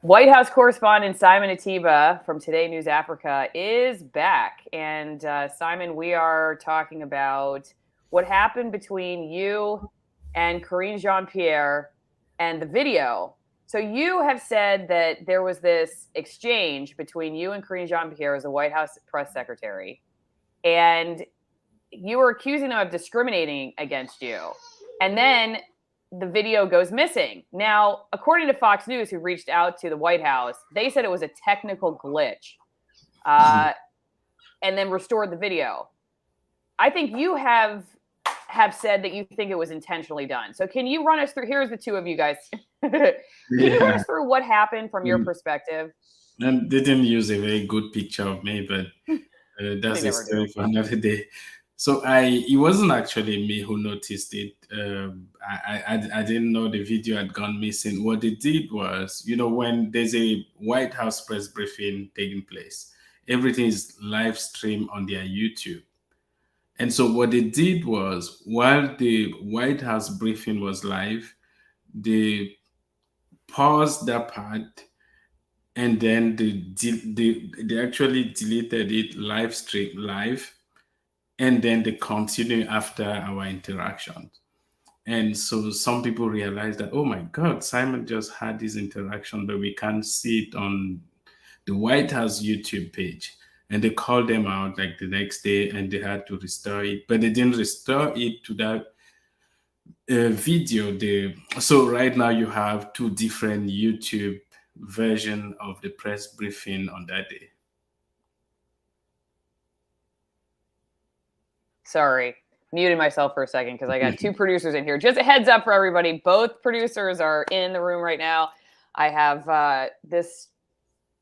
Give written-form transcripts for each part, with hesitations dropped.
White House Correspondent Simon Ateba from Today News Africa is back. And Simon, we are talking about what happened between you and Karine Jean-Pierre and the video. So you have said that there was this exchange between you and Karine Jean-Pierre as the White House press secretary, and you were accusing them of discriminating against you. And then the video goes missing. Now, according to Fox News, who reached out to the White House, they said it was a technical glitch and then restored the video. I think you have said that you think it was intentionally done. So can you run us through, here's the two of you guys. Can you run us through what happened from your perspective? And they didn't use a very good picture of me, but that's a story for another day. So it wasn't actually me who noticed it. I didn't know the video had gone missing. What they did was, when there's a White House press briefing taking place, everything is live streamed on their YouTube. And so what they did was, while the White House briefing was live, they paused that part, and then they actually deleted it live, and then they continue after our interaction. And so some people realized that, oh my God, Simon just had this interaction, but we can't see it on the White House YouTube page. And they called them out like the next day, and they had to restore it, but they didn't restore it to that video. So right now you have two different YouTube version of the press briefing on that day. Sorry, muted myself for a second because I got two producers in here. Just a heads up for everybody. Both producers are in the room right now. I have this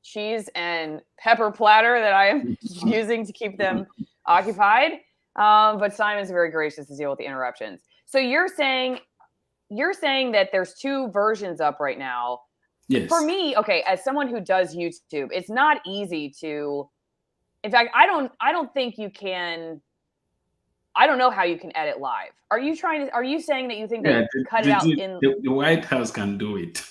cheese and pepper platter that I am using to keep them occupied. But Simon's very gracious to deal with the interruptions. So you're saying that there's two versions up right now. Yes. For me, okay, as someone who does YouTube, it's not easy to. In fact, I don't think you can. I don't know how you can edit live. Are you saying that you think they cut it out in the White House can do it?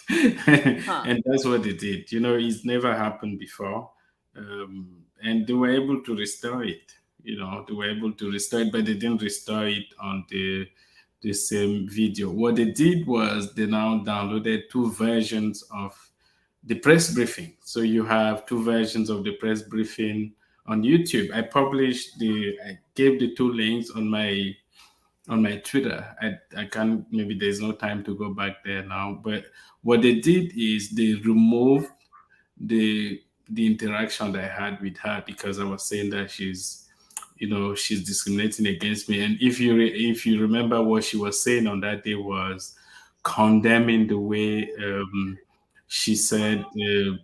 And that's what they did. It's never happened before. And they were able to restore it. They were able to restore it, but they didn't restore it on the same video. What they did was they now downloaded two versions of the press briefing. So you have two versions of the press briefing on YouTube. I gave the two links on my Twitter. I can't, maybe there's no time to go back there now, but what they did is they removed the interaction that I had with her, because I was saying that she's discriminating against me. And if you remember, what she was saying on that day was condemning the way she said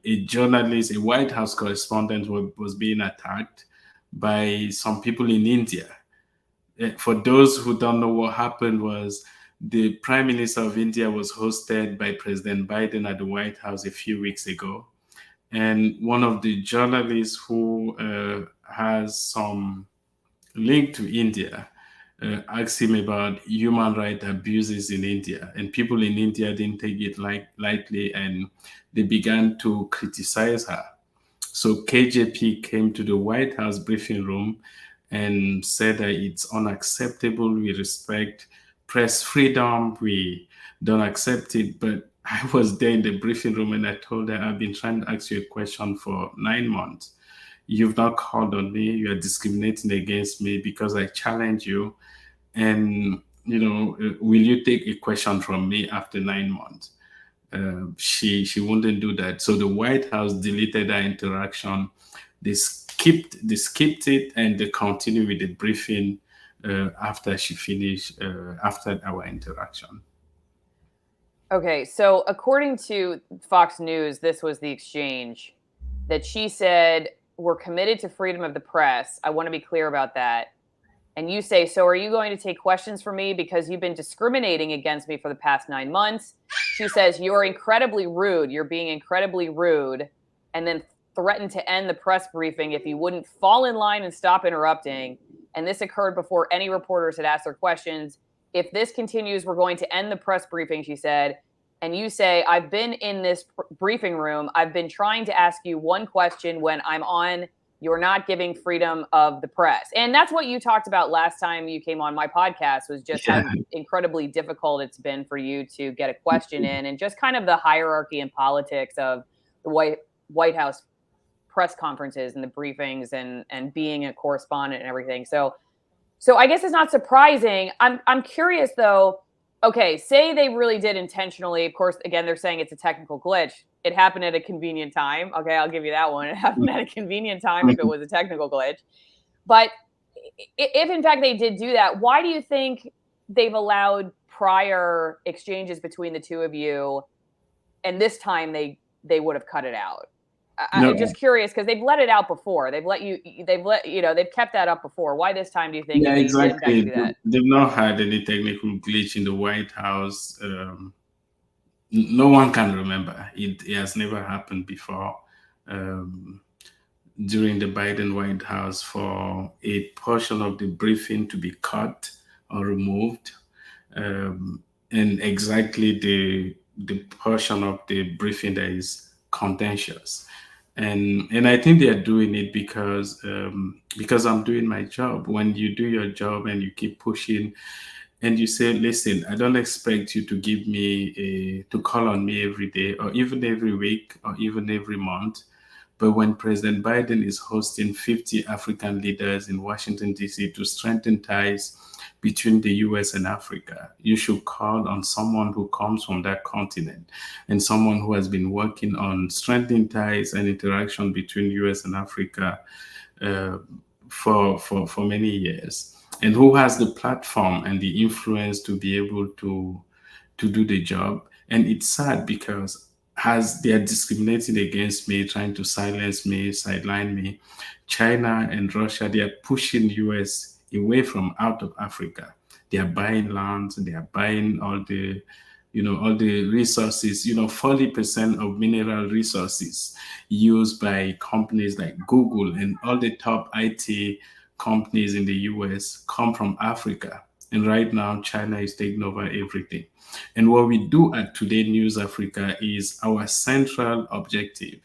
a journalist, a White House correspondent, was being attacked by some people in India. For those who don't know, what happened was the Prime Minister of India was hosted by President Biden at the White House a few weeks ago. And one of the journalists who has some link to India asked him about human rights abuses in India, and people in India didn't take it lightly, and they began to criticize her. So KJP came to the White House briefing room and said that it's unacceptable. We respect press freedom. We don't accept it. But I was there in the briefing room, and I told her, I've been trying to ask you a question for 9 months. You've not called on me. You're discriminating against me because I challenge you. And, will you take a question from me after 9 months? She wouldn't do that. So the White House deleted that interaction. They skipped it, and they continued with the briefing after she finished, after our interaction. Okay, so according to Fox News, this was the exchange that she said, we're committed to freedom of the press. I want to be clear about that. And you say, so are you going to take questions from me because you've been discriminating against me for the past 9 months? She says, you're incredibly rude. You're being incredibly rude. And then threatened to end the press briefing if you wouldn't fall in line and stop interrupting. And this occurred before any reporters had asked their questions. If this continues, we're going to end the press briefing, she said. and you say, I've been in this briefing room, I've been trying to ask you one question when I'm on, you're not giving freedom of the press. And that's what you talked about last time you came on my podcast, was just how incredibly difficult it's been for you to get a question in, and just kind of the hierarchy and politics of the White House press conferences and the briefings and being a correspondent and everything. So I guess it's not surprising. I'm curious though. Okay, say they really did intentionally. Of course, again, they're saying it's a technical glitch. It happened at a convenient time. Okay, I'll give you that one. It happened at a convenient time if it was a technical glitch. But if in fact they did do that, why do you think they've allowed prior exchanges between the two of you, and this time they would have cut it out? I'm just curious because they've let it out before. They've kept that up before. Why this time do you think? Yeah, exactly. Do that? They've not had any technical glitch in the White House. No one can remember. It has never happened before. During the Biden White House, for a portion of the briefing to be cut or removed, and exactly the portion of the briefing that is contentious. And I think they are doing it because I'm doing my job. When you do your job and you keep pushing, and you say, listen, I don't expect you to give me to call on me every day, or even every week, or even every month. But when President Biden is hosting 50 African leaders in Washington, D.C. to strengthen ties between the U.S. and Africa, you should call on someone who comes from that continent and someone who has been working on strengthening ties and interaction between U.S. and Africa for many years, and who has the platform and the influence to be able to do the job. And it's sad because as they are discriminating against me, trying to silence me, sideline me, China and Russia, they are pushing U.S. away from out of Africa. They are buying lands, and they are buying all the resources, 40% of mineral resources used by companies like Google and all the top IT companies in the US come from Africa. And right now, China is taking over everything. And what we do at Today News Africa is our central objective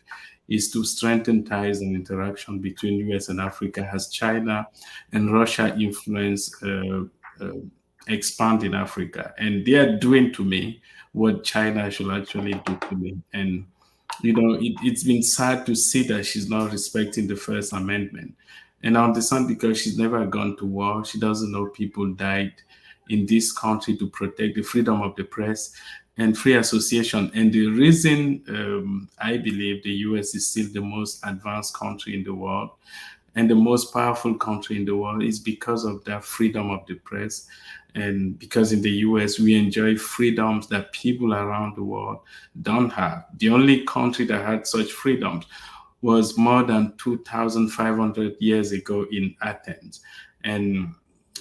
is to strengthen ties and interaction between US and Africa as China and Russia influence expand in Africa. And they are doing to me what China should actually do to me. And, it's been sad to see that she's not respecting the First Amendment. And I understand because she's never gone to war. She doesn't know people died in this country to protect the freedom of the press and free association. And the reason I believe the US is still the most advanced country in the world and the most powerful country in the world is because of that freedom of the press. And because in the US, we enjoy freedoms that people around the world don't have. The only country that had such freedoms was more than 2,500 years ago in Athens. And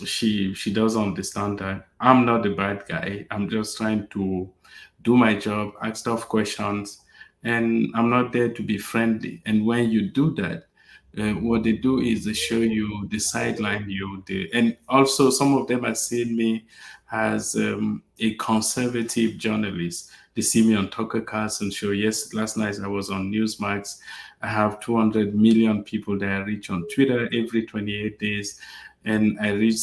she doesn't understand that I'm not the bad guy. I'm just trying to do my job, ask tough questions, and I'm not there to be friendly. And when you do that, what they do is they show you, they sideline you, and also some of them are seeing me as a conservative journalist. They see me on Tucker Carlson show. Yes, last night I was on Newsmax. I have 200 million people that I reach on Twitter every 28 days. And I reach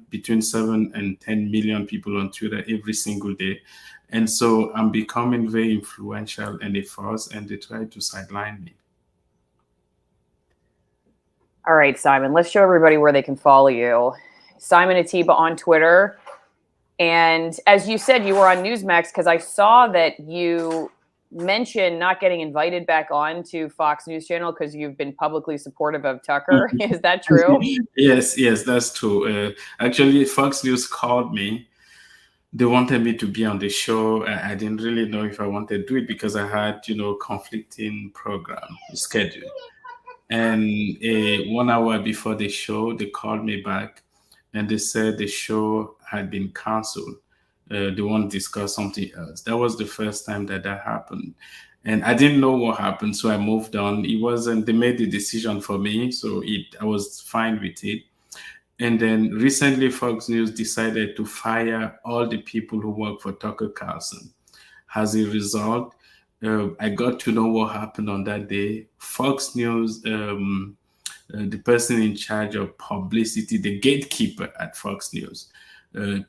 between 7 and 10 million people on Twitter every single day. And so I'm becoming very influential and a force, and they try to sideline me. All right, Simon, let's show everybody where they can follow you. Simon Ateba on Twitter. And as you said, you were on Newsmax because I saw that you mentioned not getting invited back on to Fox News Channel because you've been publicly supportive of Tucker. Is that true? Yes, that's true. Actually, Fox News called me. They wanted me to be on the show. I didn't really know if I wanted to do it because I had, conflicting program schedule. And 1 hour before the show, they called me back and they said the show had been canceled. They want to discuss something else. That was the first time that happened. And I didn't know what happened, so I moved on. They made the decision for me, so I was fine with it. And then recently, Fox News decided to fire all the people who work for Tucker Carlson. As a result, I got to know what happened on that day. Fox News, the person in charge of publicity, the gatekeeper at Fox News,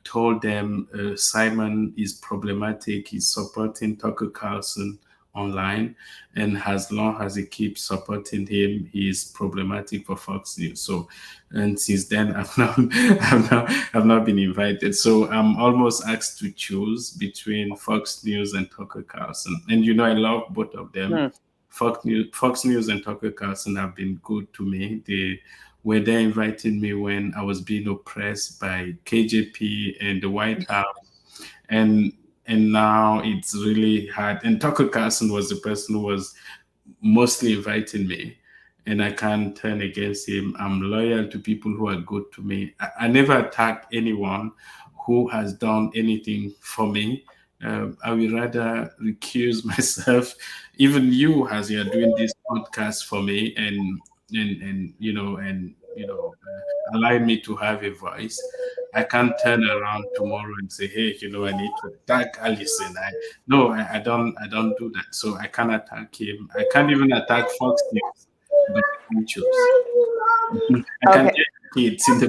told them Simon is problematic. He's supporting Tucker Carlson online, and as long as he keeps supporting him, he is problematic for Fox News. So, and since then, I've not been invited. So I'm almost asked to choose between Fox News and Tucker Carlson. And I love both of them. Fox News and Tucker Carlson have been good to me. They were there inviting me when I was being oppressed by KJP and the White House, and now it's really hard. And Tucker Carlson was the person who was mostly inviting me, and I can't turn against him. I'm loyal to people who are good to me. I never attack anyone who has done anything for me. I will rather recuse myself. Even you, as you're doing this podcast for me, and allowing me to have a voice. I can't turn around tomorrow and say, hey, I need to attack Allison. I don't do that. So I can't attack him. I can't even attack Fox News, but I can choose. I can get kids in the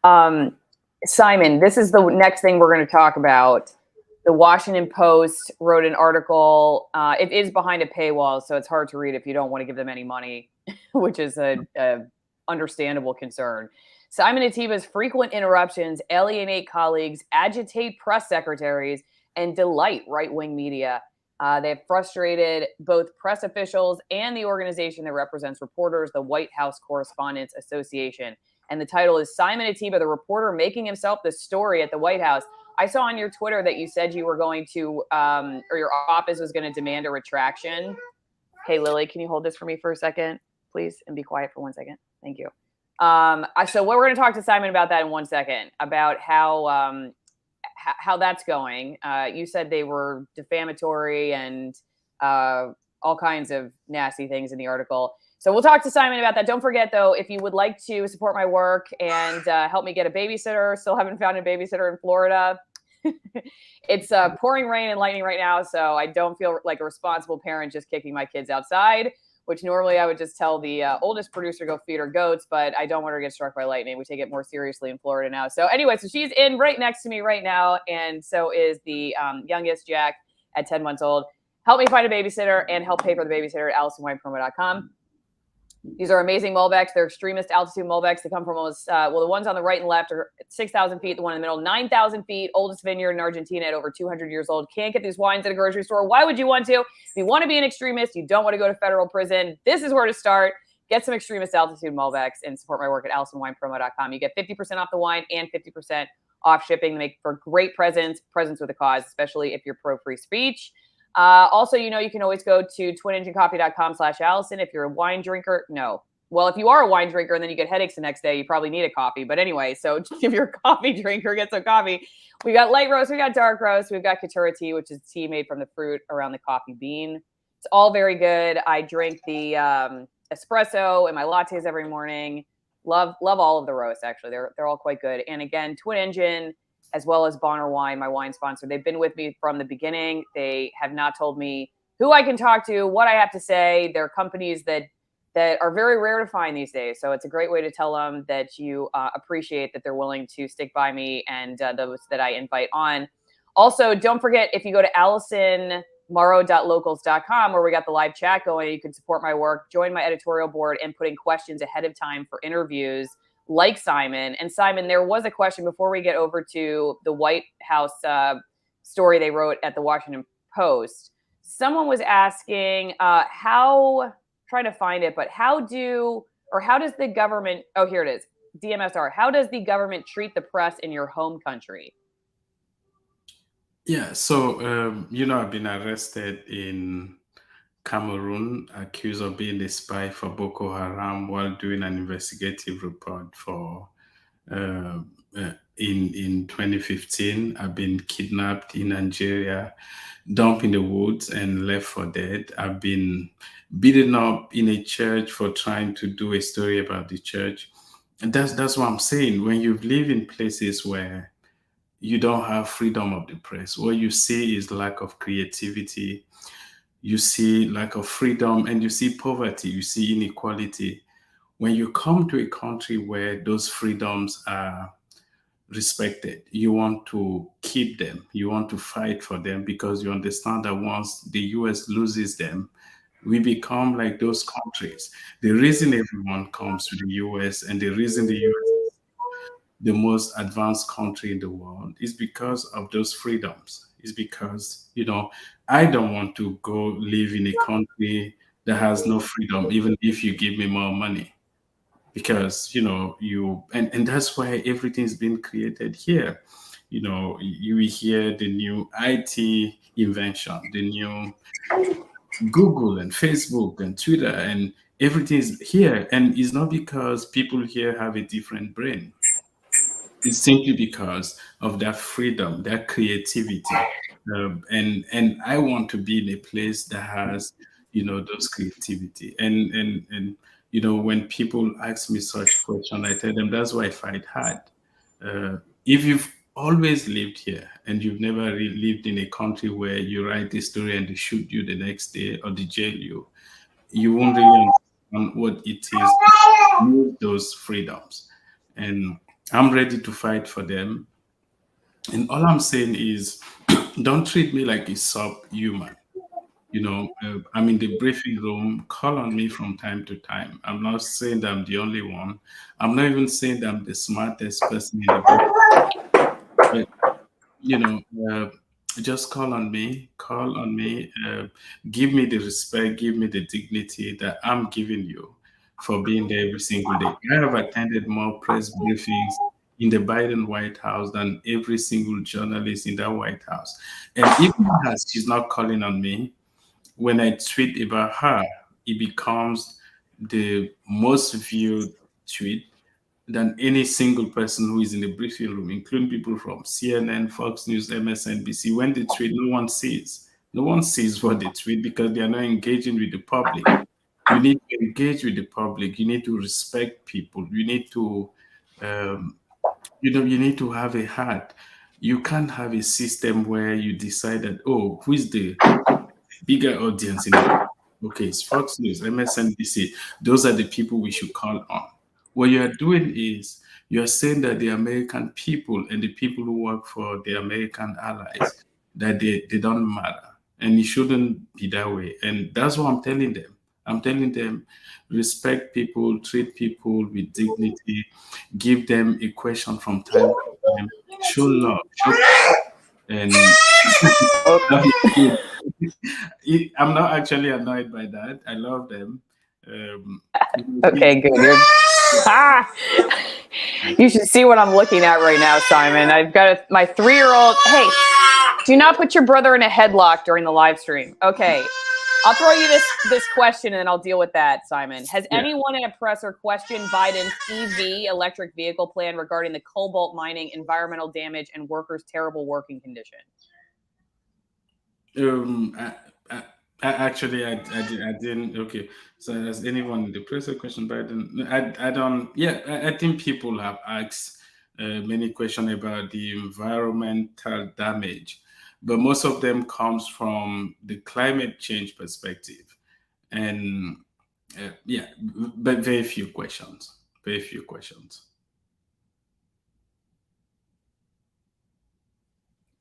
background. Simon, this is the next thing we're going to talk about. The Washington Post wrote an article. It is behind a paywall, so it's hard to read if you don't want to give them any money, which is a understandable concern. Simon Ateba's frequent interruptions alienate colleagues, agitate press secretaries, and delight right-wing media. They have frustrated both press officials and the organization that represents reporters, the White House Correspondent Association. And the title is Simon Ateba, the reporter making himself the story at the White House. I saw on your Twitter that you said you were going to, or your office was going to demand a retraction. Hey, Lily, can you hold this for me for a second, please? And be quiet for 1 second. Thank you. So we're going to talk to Simon about that in 1 second, about how that's going. You said they were defamatory and all kinds of nasty things in the article. So we'll talk to Simon about that. Don't forget, though, if you would like to support my work and help me get a babysitter, still haven't found a babysitter in Florida. It's pouring rain and lightning right now, so I don't feel like a responsible parent just kicking my kids outside, which normally I would just tell the oldest producer to go feed her goats, but I don't want her to get struck by lightning. We take it more seriously in Florida now. So anyway, so she's in right next to me right now, and so is the youngest, Jack, at 10 months old. Help me find a babysitter and help pay for the babysitter at AllisonWinePromo.com. These are amazing Malbecs. They're extremist altitude Malbecs. They come from almost, the ones on the right and left are 6,000 feet. The one in the middle, 9,000 feet. Oldest vineyard in Argentina at over 200 years old. Can't get these wines at a grocery store. Why would you want to? If you want to be an extremist, you don't want to go to federal prison, this is where to start. Get some extremist altitude Malbecs and support my work at AllisonWinePromo.com. You get 50% off the wine and 50% off shipping. They make for great presents with a cause, especially if you're pro-free speech. Also, you can always go to twinenginecoffee.com/Allison. If you're a wine drinker, no. Well, if you are a wine drinker and then you get headaches the next day, you probably need a coffee. But anyway, so if you're a coffee drinker, get some coffee. We got light roast, we got dark roast, we've got Caturra tea, which is tea made from the fruit around the coffee bean. It's all very good. I drink the espresso in my lattes every morning. Love all of the roasts, actually. They're all quite good. And again, Twin Engine, as well as Bonner Wine, my wine sponsor. They've been with me from the beginning. They have not told me who I can talk to, what I have to say. They're companies that are very rare to find these days. So it's a great way to tell them that you appreciate that they're willing to stick by me and those that I invite on. Also, don't forget, if you go to AllisonMorrow.locals.com, where we got the live chat going, you can support my work, join my editorial board, and put in questions ahead of time for interviews like Simon. And Simon, there was a question before we get over to the White House story they wrote at the Washington Post. Someone was asking trying to find it, but how does the government, oh, here it is, DMSR, how does the government treat the press in your home country? Yeah, so, I've been arrested in Cameroon, accused of being a spy for Boko Haram while doing an investigative report for in 2015. I've been kidnapped in Nigeria, dumped in the woods, and left for dead. I've been beaten up in a church for trying to do a story about the church. And that's what I'm saying. When you live in places where you don't have freedom of the press. What you see is lack of creativity. You see lack of freedom, and you see poverty. You see inequality. When you come to a country where those freedoms are respected, you want to keep them. You want to fight for them because you understand that once the US loses them, we become like those countries. The reason everyone comes to the US and the reason the US is the most advanced country in the world is because of those freedoms. Is because, I don't want to go live in a country that has no freedom, even if you give me more money. Because, and that's why everything's been created here. You will hear the new IT invention, the new Google and Facebook and Twitter, and everything is here. And it's not because people here have a different brain. It's simply because of that freedom, that creativity. And I want to be in a place that has, those creativity. And when people ask me such question, I tell them that's why I fight hard. If you've always lived here and you've never lived in a country where you write a story and they shoot you the next day or they jail you, you won't really understand what it is to lose those freedoms. And I'm ready to fight for them. And all I'm saying is, don't treat me like a subhuman. I'm in the briefing room. Call on me from time to time. I'm not saying that I'm the only one. I'm not even saying that I'm the smartest person in the room. But, just call on me. Call on me. Give me the respect. Give me the dignity that I'm giving you for being there every single day. I have attended more press briefings in the Biden White House than every single journalist in that White House. And even as she's not calling on me, when I tweet about her, it becomes the most viewed tweet than any single person who is in the briefing room, including people from CNN, Fox News, MSNBC. When they tweet, no one sees. No one sees what they tweet because they are not engaging with the public. You need to engage with the public. You need to respect people. You need to, you need to have a heart. You can't have a system where you decide that, oh, who is the bigger audience in the okay, it's Fox News, MSNBC. Those are the people we should call on. What you are doing is you are saying that the American people and the people who work for the American allies, that they don't matter. And it shouldn't be that way. And that's what I'm telling them. I'm telling them, respect people, treat people with dignity, give them a question from time to time, show love, and I'm not actually annoyed by that. I love them. Okay, good. You should see what I'm looking at right now, Simon. I've got my 3-year-old. Hey, do not put your brother in a headlock during the live stream. Okay, I'll throw you this question and then I'll deal with that, Simon. Has anyone in a presser questioned Biden's EV, electric vehicle plan regarding the cobalt mining, environmental damage, and workers' terrible working conditions? Actually, I didn't. Okay, so has anyone in the presser question Biden? I don't. Yeah, I think people have asked many questions about the environmental damage, but most of them comes from the climate change perspective, and but very few questions. Very few questions.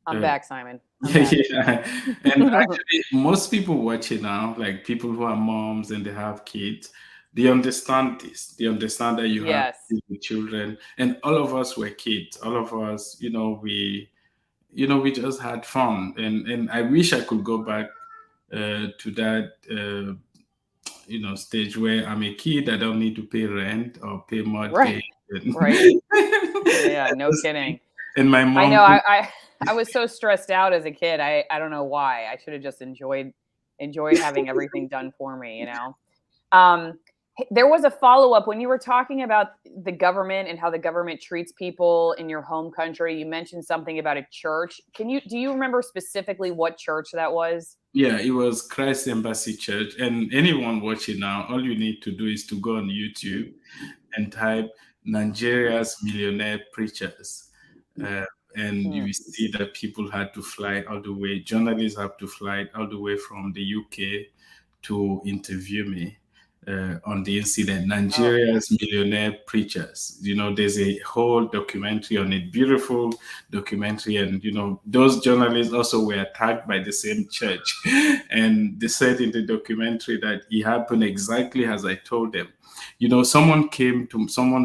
I'm back, Simon. Yeah. And actually, most people watching now, like people who are moms and they have kids, they understand this. They understand that you have children, and all of us were kids. All of us, we just had fun, and I wish I could go back to that. Stage where I'm a kid, I don't need to pay rent or pay mortgage. Right. Yeah, no kidding. And my mom. I know. I was so stressed out as a kid. I don't know why. I should have just enjoyed having everything done for me. There was a follow-up when you were talking about the government and how the government treats people in your home country. You mentioned something about a church. Do you remember specifically what church that was? Yeah, it was Christ Embassy Church. And anyone watching now, all you need to do is to go on YouTube and type Nigeria's millionaire preachers. And you see that people had to fly all the way, journalists have to fly all the way from the UK to interview me on the incident. Nigeria's millionaire preachers. There's a whole documentary on it, beautiful documentary. And, those journalists also were attacked by the same church. And they said in the documentary that it happened exactly as I told them. Someone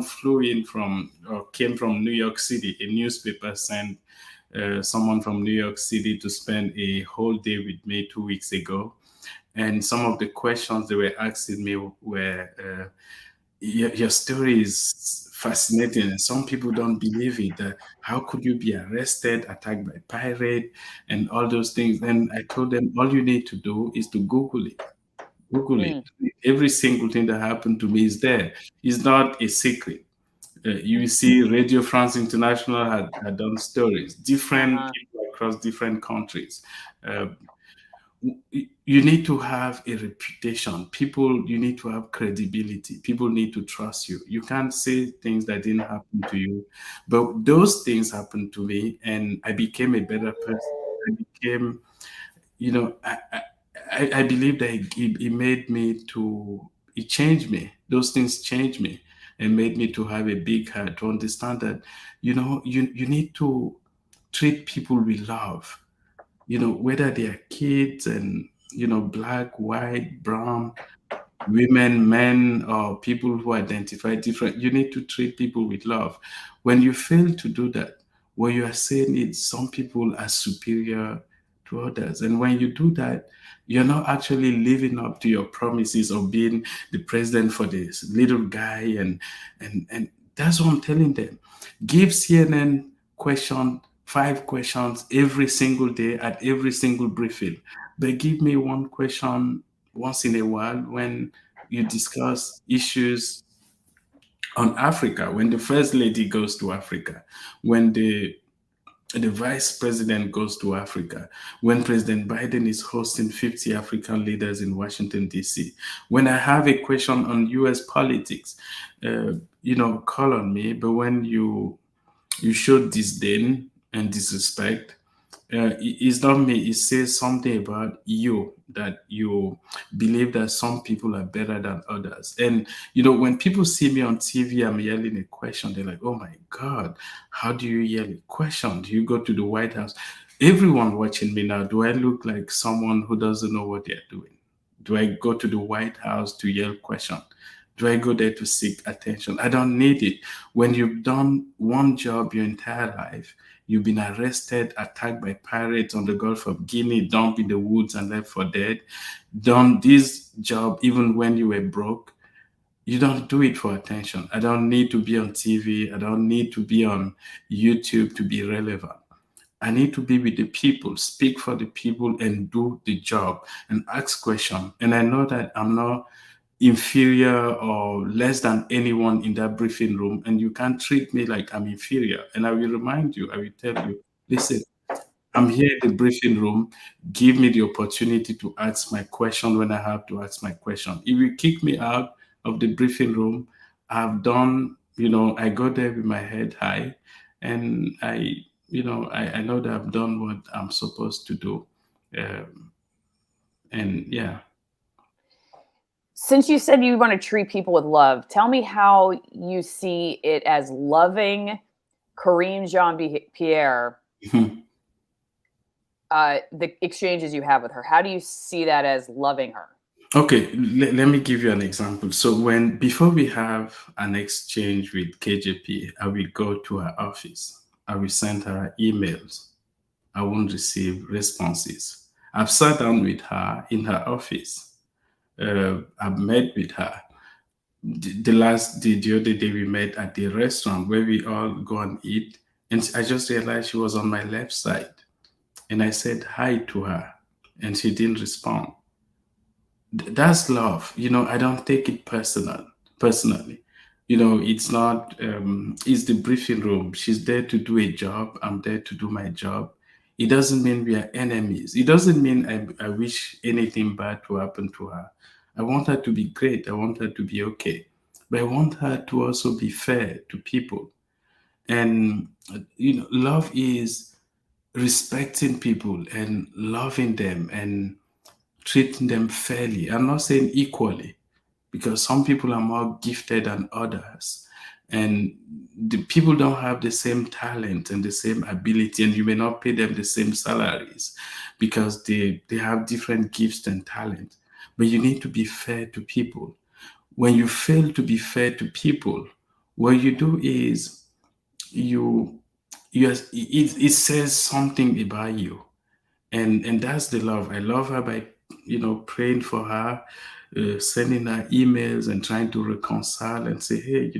flew in came from New York City. A newspaper sent someone from New York City to spend a whole day with me 2 weeks ago. And some of the questions they were asking me were, your story is fascinating, and some people don't believe it. How could you be arrested, attacked by pirate, and all those things? And I told them, all you need to do is to Google it. Google it. Every single thing that happened to me is there. It's not a secret. You see, Radio France International had done stories, different people across different countries. You need to have a reputation. You need to have credibility. People need to trust you. You can't say things that didn't happen to you. But those things happened to me, and I became a better person. I became, I believe that it changed me. Those things changed me and made me to have a big heart, to understand that, you need to treat people with love, whether they are kids and, black, white, brown, women, men, or people who identify different. You need to treat people with love. When you fail to do that, what you are saying is some people are superior to others. And when you do that, you're not actually living up to your promises of being the president for this little guy. And that's what I'm telling them. Give CNN 5 questions every single day at every single briefing. But give me one question once in a while when you discuss issues on Africa, when the first lady goes to Africa, when the vice president goes to Africa, when President Biden is hosting 50 African leaders in Washington, D.C. When I have a question on U.S. politics, call on me. But when you show disdain and disrespect, it's not me. It says something about you, that you believe that some people are better than others. And, when people see me on TV, I'm yelling a question. They're like, oh my God, how do you yell a question? Do you go to the White House? Everyone watching me now, do I look like someone who doesn't know what they're doing? Do I go to the White House to yell question? Do I go there to seek attention? I don't need it. When you've done one job your entire life, you've been arrested, attacked by pirates on the Gulf of Guinea, dumped in the woods and left for dead, done this job even when you were broke, you don't do it for attention. I don't need to be on TV. I don't need to be on YouTube to be relevant. I need to be with the people, speak for the people, and do the job and ask questions. And I know that I'm not inferior or less than anyone in that briefing room, and you can't treat me like I'm inferior. And I will remind you, I will tell you, listen, I'm here in the briefing room. Give me the opportunity to ask my question when I have to ask my question. If you kick me out of the briefing room, I've done, I go there with my head high, and I know that I've done what I'm supposed to do. And yeah. Since you said you want to treat people with love, tell me how you see it as loving Karine Jean-Pierre, the exchanges you have with her. How do you see that as loving her? Okay, let me give you an example. So before we have an exchange with KJP, I will go to her office. I will send her emails. I won't receive responses. I've sat down with her in her office. I've met with her. The other day we met at the restaurant where we all go and eat, and I just realized she was on my left side, and I said hi to her, and she didn't respond. That's love. I don't take it personally. It's not. It's the briefing room. She's there to do a job. I'm there to do my job. It doesn't mean we are enemies. It doesn't mean I wish anything bad to happen to her. I want her to be great. I want her to be okay. But I want her to also be fair to people. And love is respecting people and loving them and treating them fairly. I'm not saying equally, because some people are more gifted than others, and the people don't have the same talent and the same ability, and you may not pay them the same salaries because they have different gifts and talent. But you need to be fair to people. When you fail to be fair to people, what you do is you it says something about you. And that's the love. I love her by praying for her, sending her emails and trying to reconcile and say, hey,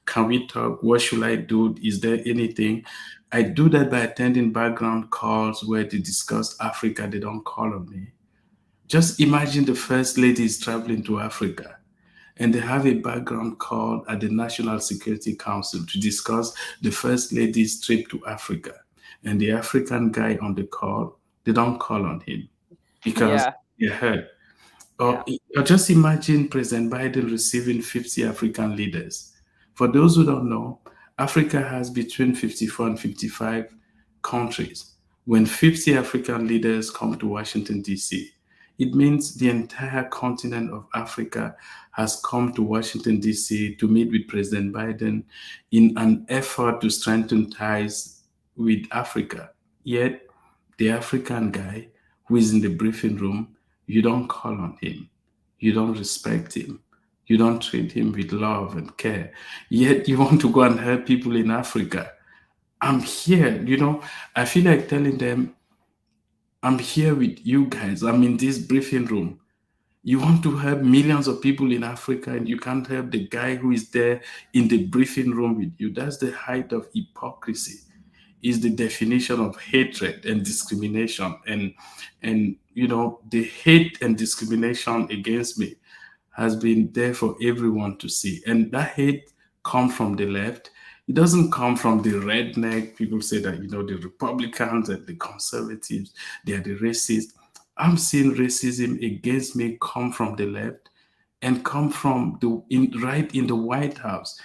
can we talk? What should I do? Is there anything? I do that by attending background calls where they discuss Africa. They don't call on me. Just imagine the first lady is traveling to Africa and they have a background call at the National Security Council to discuss the first lady's trip to Africa. And the African guy on the call, they don't call on him because Yeah. they're hurt. Or just imagine President Biden receiving 50 African leaders. For those who don't know, Africa has between 54 and 55 countries. When 50 African leaders come to Washington, D.C., it means the entire continent of Africa has come to Washington, D.C. to meet with President Biden in an effort to strengthen ties with Africa. Yet, the African guy who is in the briefing room, you don't call on him. You don't respect him. You don't treat him with love and care. Yet you want to go and help people in Africa. I'm here, I feel like telling them, I'm here with you guys. I'm in this briefing room. You want to help millions of people in Africa and you can't help the guy who is there in the briefing room with you. That's the height of hypocrisy. Is the definition of hatred and discrimination. And the hate and discrimination against me has been there for everyone to see. And that hate comes from the left. It doesn't come from the redneck. People say that, the Republicans and the conservatives, they are the racists. I'm seeing racism against me come from the left and come from right in the White House,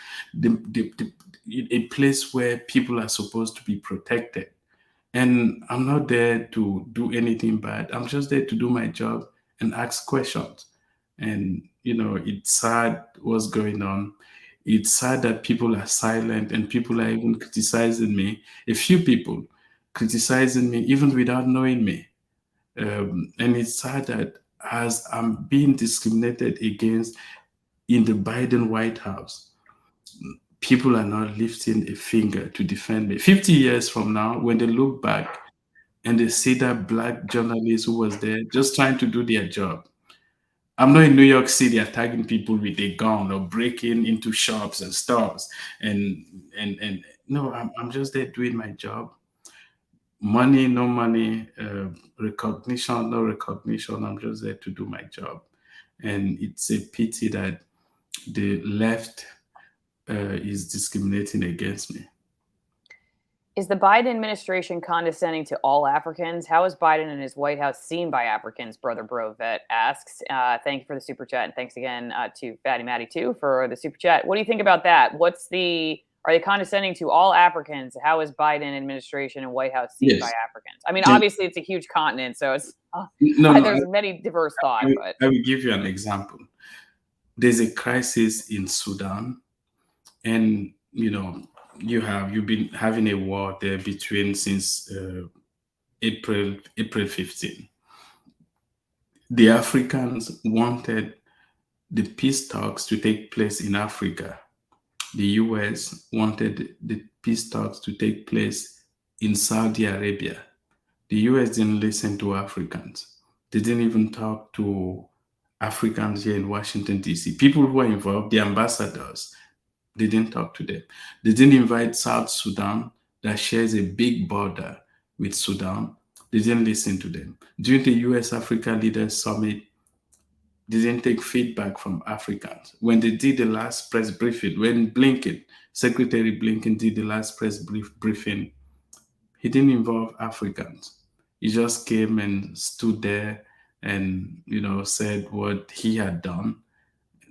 a place where people are supposed to be protected. And I'm not there to do anything bad. I'm just there to do my job and ask questions. And, it's sad what's going on. It's sad that people are silent and people are even criticizing me. A few people criticizing me even without knowing me. And it's sad that as I'm being discriminated against in the Biden White House, people are not lifting a finger to defend me. 50 years from now, when they look back and they see that black journalist who was there just trying to do their job. I'm not in New York City attacking people with a gun or breaking into shops and stores. And no, I'm just there doing my job. Money, no money, recognition, no recognition. I'm just there to do my job. And it's a pity that the left is discriminating against me. Is the Biden administration condescending to all Africans? How is Biden and his White House seen by Africans? Brother Bro Vet asks. Thank you for the super chat. And thanks again to Fatty Matty too for the super chat. What do you think about that? Are they condescending to all Africans? How is Biden administration and White House seen by Africans? I mean, obviously it's a huge continent, so it's there's many diverse thoughts. I will give you an example. There's a crisis in Sudan, and you've been having a war there since April 15. The Africans wanted the peace talks to take place in Africa. The US wanted the peace talks to take place in Saudi Arabia. The US didn't listen to Africans. They didn't even talk to Africans here in Washington, D.C. People who were involved, the ambassadors, they didn't talk to them. They didn't invite South Sudan, that shares a big border with Sudan. They didn't listen to them. During the US Africa Leaders Summit, they didn't take feedback from Africans. When they did the last press briefing, when Secretary Blinken did the last press briefing, he didn't involve Africans. He just came and stood there and, said what he had done.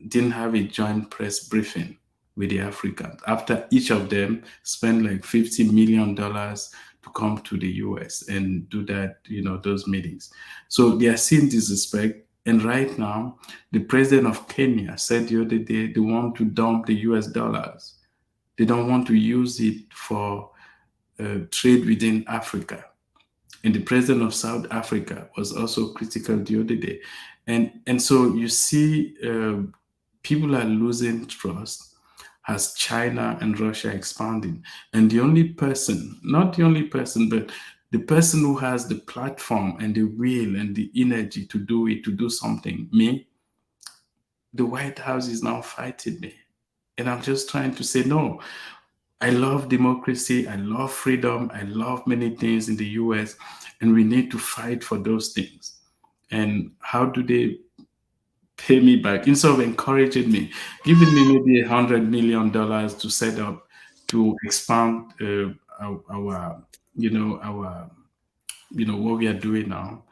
Didn't have a joint press briefing with the Africans after each of them spent like $50 million to come to the US and do that, those meetings. So they are seeing disrespect. And right now, the president of Kenya said the other day they want to dump the US dollars. They don't want to use it for trade within Africa. And the president of South Africa was also critical the other day. And so you see, people are losing trust as China and Russia expanding. And the only person, not the only person, but the person who has the platform and the will and the energy to do it, to do something, me, the White House is now fighting me. And I'm just trying to say, no, I love democracy, I love freedom, I love many things in the US, and we need to fight for those things. And how do they pay me back? Instead of encouraging me, giving me maybe $100 million to set up, to expand our what we are doing now.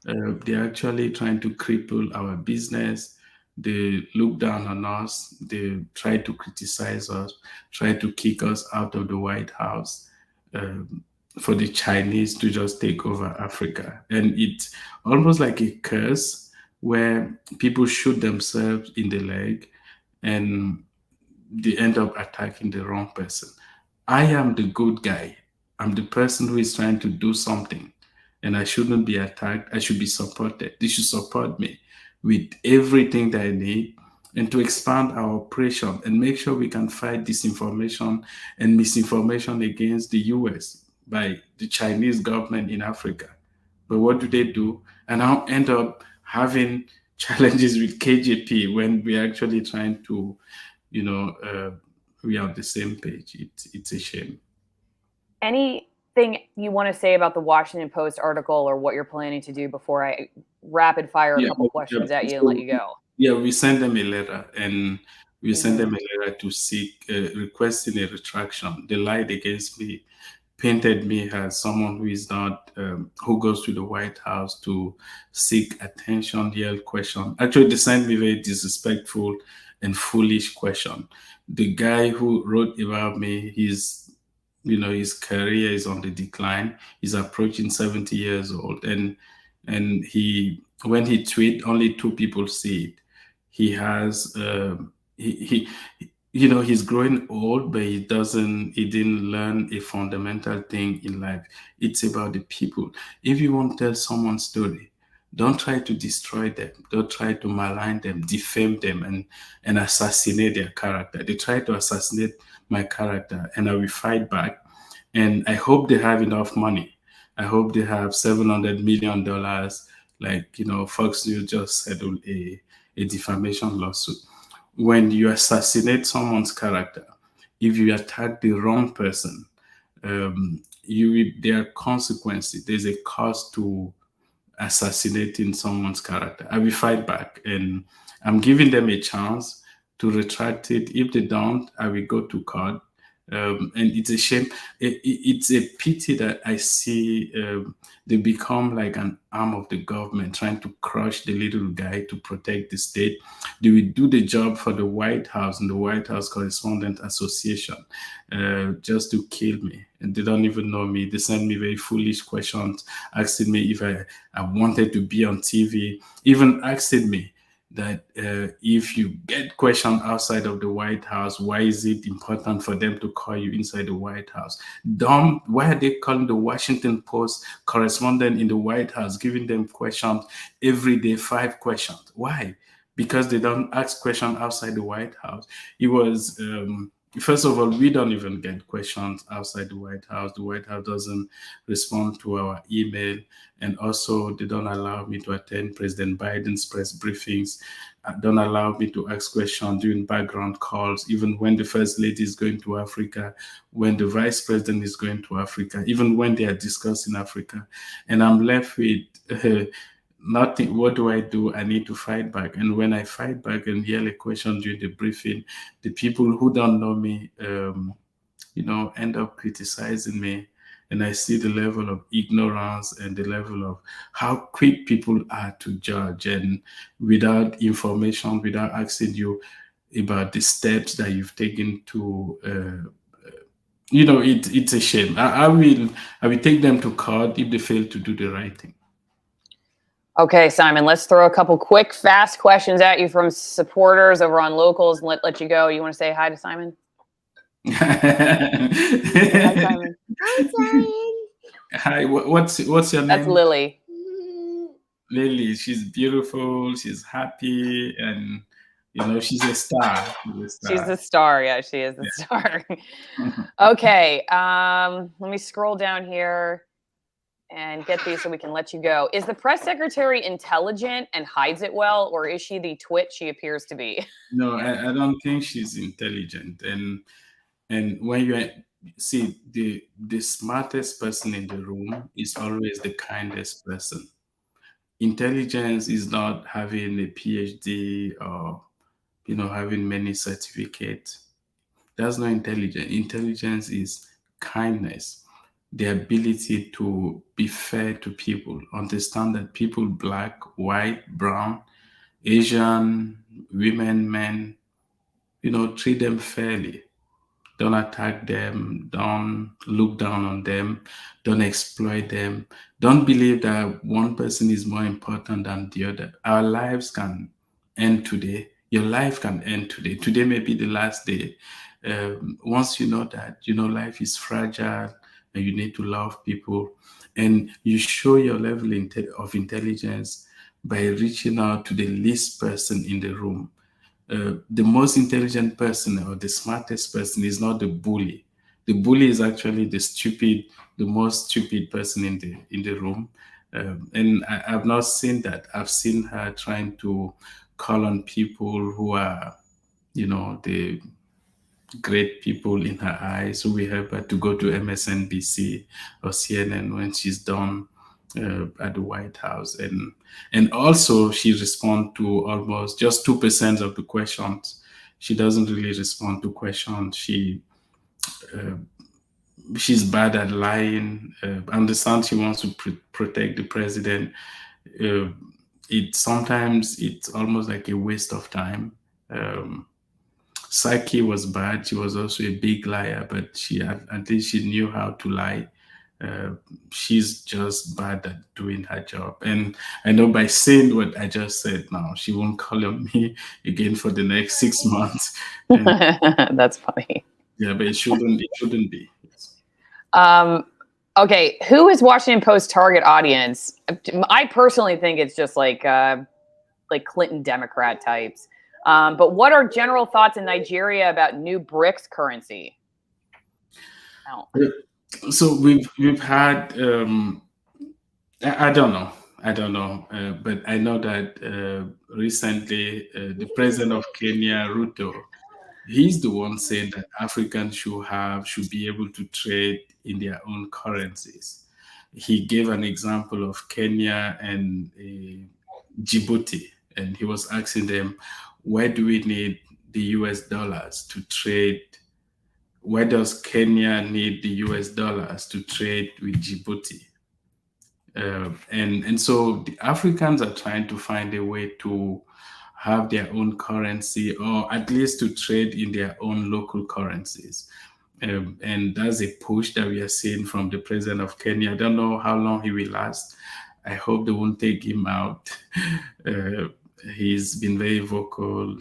They're actually trying to cripple our business. They look down on us. They try to criticize us, try to kick us out of the White House, for the Chinese to just take over Africa. And it's almost like a curse where people shoot themselves in the leg and they end up attacking the wrong person. I am the good guy. I'm the person who is trying to do something, and I shouldn't be attacked. I should be supported. They should support me with everything that I need, and to expand our operation and make sure we can fight disinformation and misinformation against the US by the Chinese government in Africa. But what do? And now end up having challenges with KJP when we're actually trying to, we are on the same page. It's a shame. Anything you want to say about the Washington Post article or what you're planning to do before I rapid fire a couple questions at you and let you go? Yeah, we sent them a letter, and we sent them a letter to seek, requesting a retraction. They lied against me, painted me as someone who is not, who goes to the White House to seek attention, yell question. Actually, they sent me very disrespectful and foolish question. The guy who wrote about me, his career is on the decline. He's approaching 70 years old, and he, when he tweet, only 2 people see it. He has he's growing old, but he didn't learn a fundamental thing in life. It's about the people. If you want to tell someone's story, don't try to destroy them. Don't try to malign them, defame them, and assassinate their character. They try to assassinate my character, and I will fight back. And I hope they have enough money. I hope they have $700 million, like, Fox News just settled a defamation lawsuit. When you assassinate someone's character, if you attack the wrong person, there are consequences. There's a cost to assassinating someone's character. I will fight back, and I'm giving them a chance to retract it. If they don't, I will go to court. And it's a shame. It's a pity that I see they become like an arm of the government, trying to crush the little guy to protect the state. They will do the job for the White House and the White House Correspondent Association, just to kill me. And they don't even know me. They send me very foolish questions, asking me if I wanted to be on TV, even asking me that if you get questions outside of the White House, why is it important for them to call you inside the White House? Why are they calling the Washington Post correspondent in the White House, giving them questions every day, 5 questions? Why? Because they don't ask questions outside the White House. It was, first of all, we don't even get questions outside the White House. The White House doesn't respond to our email. And also, they don't allow me to attend President Biden's press briefings. Don't allow me to ask questions during background calls, even when the First Lady is going to Africa, when the Vice President is going to Africa, even when they are discussing Africa. And I'm left with nothing. What do? I need to fight back. And when I fight back and yell a question during the briefing, the people who don't know me, end up criticizing me. And I see the level of ignorance and the level of how quick people are to judge. And without information, without asking you, about the steps that you've taken to, it's a shame. I will take them to court if they fail to do the right thing. Okay, Simon, let's throw a couple quick, fast questions at you from supporters over on Locals and let you go. You want to say hi to Simon? Hi, Simon. Hi, Simon. Hi, what's your name? That's Lily. Lily, she's beautiful, she's happy, and she's a star. She's the star. Yeah, she is the star. Okay, let me scroll down here and get these so we can let you go. Is the press secretary intelligent and hides it well, or is she the twit she appears to be? No, I don't think she's intelligent. And when you see the smartest person in the room is always the kindest person. Intelligence is not having a PhD or having many certificates. That's not intelligence. Intelligence is kindness, the ability to be fair to people, understand that people, black, white, brown, Asian, women, men, treat them fairly. Don't attack them. Don't look down on them. Don't exploit them. Don't believe that one person is more important than the other. Our lives can end today. Your life can end today. Today may be the last day. Once you know that, life is fragile and you need to love people. And you show your level of intelligence by reaching out to the least person in the room. The most intelligent person or the smartest person is not the bully. The bully is actually the most stupid person in the room. And I've not seen that. I've seen her trying to call on people who are, the great people in her eyes. So we help her to go to MSNBC or CNN when she's done at the White House, and also she responds to almost just 2% of the questions. She doesn't really respond to questions. She's bad at lying. I understand she wants to protect the president. Sometimes it's almost like a waste of time. Psyche was bad. She was also a big liar, but at least she knew how to lie. She's just bad at doing her job. And I know by saying what I just said now, she won't call on me again for the next 6 months. That's funny. Yeah, but it shouldn't be. Yes. Okay, who is Washington Post target audience? I personally think it's just like Clinton Democrat types. But what are general thoughts in Nigeria about new BRICS currency? Oh. So we've had I don't know, but I know that recently the president of Kenya, Ruto, he's the one saying that Africans should be able to trade in their own currencies. He gave an example of Kenya and Djibouti, and he was asking them, why do we need the US dollars to trade? Why does Kenya need the US dollars to trade with Djibouti? And so the Africans are trying to find a way to have their own currency, or at least to trade in their own local currencies. And that's a push that we are seeing from the president of Kenya. I don't know how long he will last. I hope they won't take him out. He's been very vocal.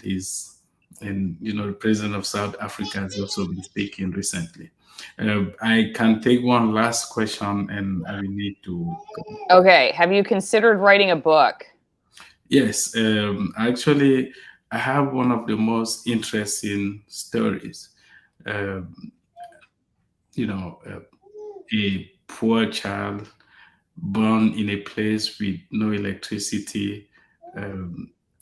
And the president of South Africa has also been speaking recently. I can take one last question, and I will need to go. Okay. Have you considered writing a book? Yes. Actually, I have one of the most interesting stories. A poor child born in a place with no electricity,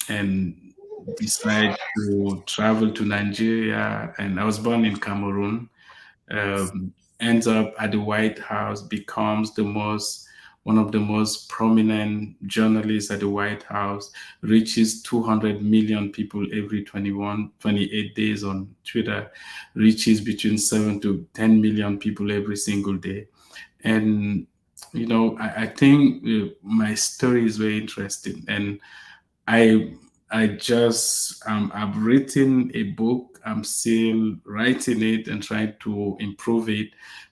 and decide to travel to Nigeria. And I was born in Cameroon. Ends up at the White House, becomes one of the most prominent journalists at the White House, reaches 200 million people every 28 days on Twitter, reaches between 7 to 10 million people every single day. And, I think my story is very interesting. And I've written a book. I'm still writing it and trying to improve it,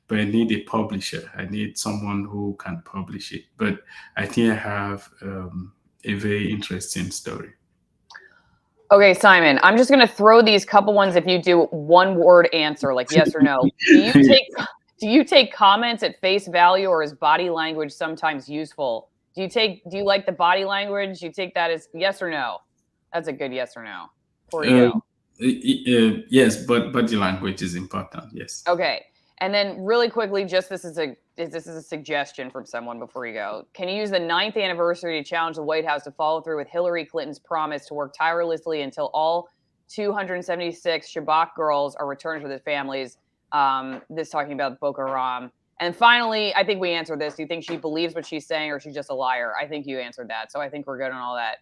but I need a publisher. I need someone who can publish it. But I think I have a very interesting story. Okay, Simon, I'm just going to throw these couple ones if you do one word answer, like yes or no. Do you take comments at face value, or is body language sometimes useful? Do you like the body language? Do you take that as yes or no? That's a good yes or no. Before you go. Yes, but body language is important. Yes. Okay. And then really quickly, just this is a suggestion from someone before you go. Can you use the 9th anniversary to challenge the White House to follow through with Hillary Clinton's promise to work tirelessly until all 276 Shabak girls are returned to their families? This talking about Boko Haram. And finally, I think we answered this. Do you think she believes what she's saying, or she's just a liar? I think you answered that. So I think we're good on all that.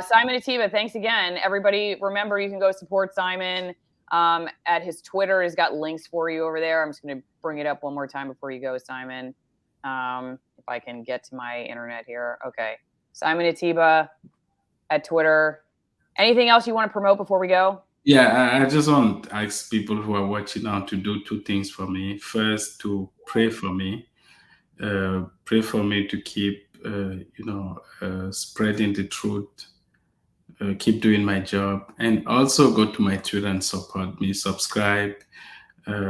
Simon Ateba, thanks again. Everybody, remember, you can go support Simon at his Twitter. He's got links for you over there. I'm just going to bring it up one more time before you go, Simon. If I can get to my internet here. Okay. Simon Ateba at Twitter. Anything else you want to promote before we go? Yeah, I just want to ask people who are watching now to do 2 things for me. First, to pray for me. Pray for me to keep, spreading the truth. Keep doing my job, and also go to my Twitter and support me. Subscribe. That's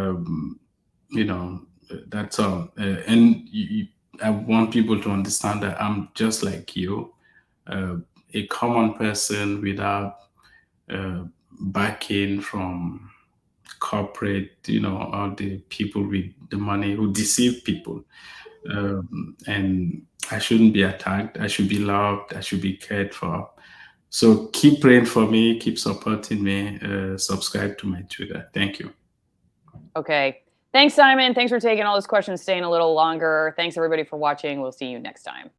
all. I want people to understand that I'm just like you, a common person without backing from corporate, all the people with the money who deceive people. And I shouldn't be attacked. I should be loved. I should be cared for. So keep praying for me. Keep supporting me. Subscribe to my Twitter. Thank you. Okay. Thanks, Simon. Thanks for taking all those questions, staying a little longer. Thanks, everybody, for watching. We'll see you next time.